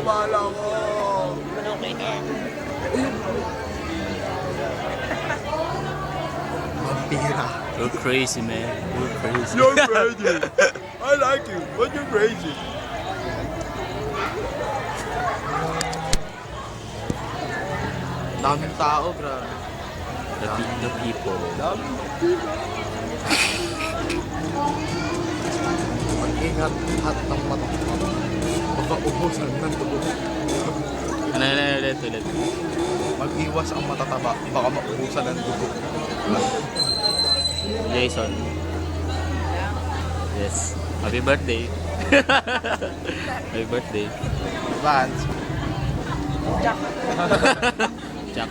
bahala ko. Okay na. Vampira. You're crazy, man. You're crazy. You're crazy. I like you, but you're crazy. Daming tao, bro. The people. Daming people. Mag-ingat lahat ng matok-matok. Baka ubusan ng dugo. Ulit. Mag-iwas ang matataba. Baka maubusan ng dugo. Jason. Yes. Happy birthday. Happy birthday. Advance. Jack.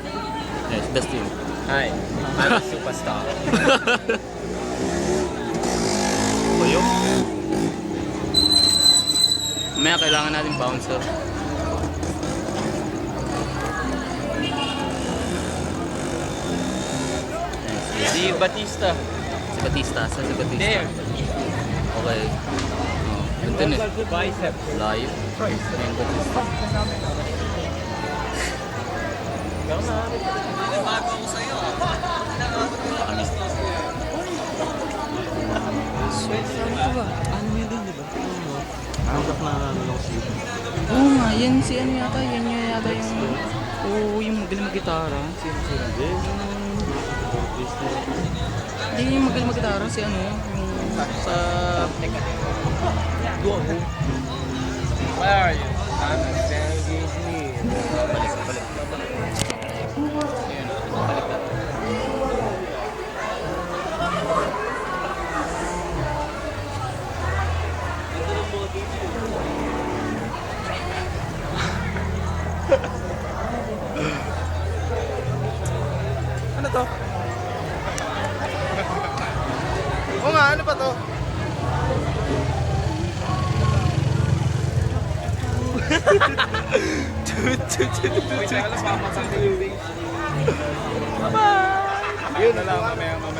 Yes, Dustin. Hi, I'm a superstar. Bayo. Mamaya kailangan natin bouncer. Si Batista. Si Batista. Saan si Batista? There. Okay. Oh, internet. Bicep. Live. Ayan, Batista. Kami. Oo nga, yan si ano yata, yan yata yung... Oo, yung magaling mag-gitara. Hindi yung magaling mag-gitara, si ano, yung sa... Where are you? I'm engaged me. Balik. Ano to? Oo nga, ano pa to? Wait, alam pa, masang yung wings. Bye-bye! Yun na lang, mamaya.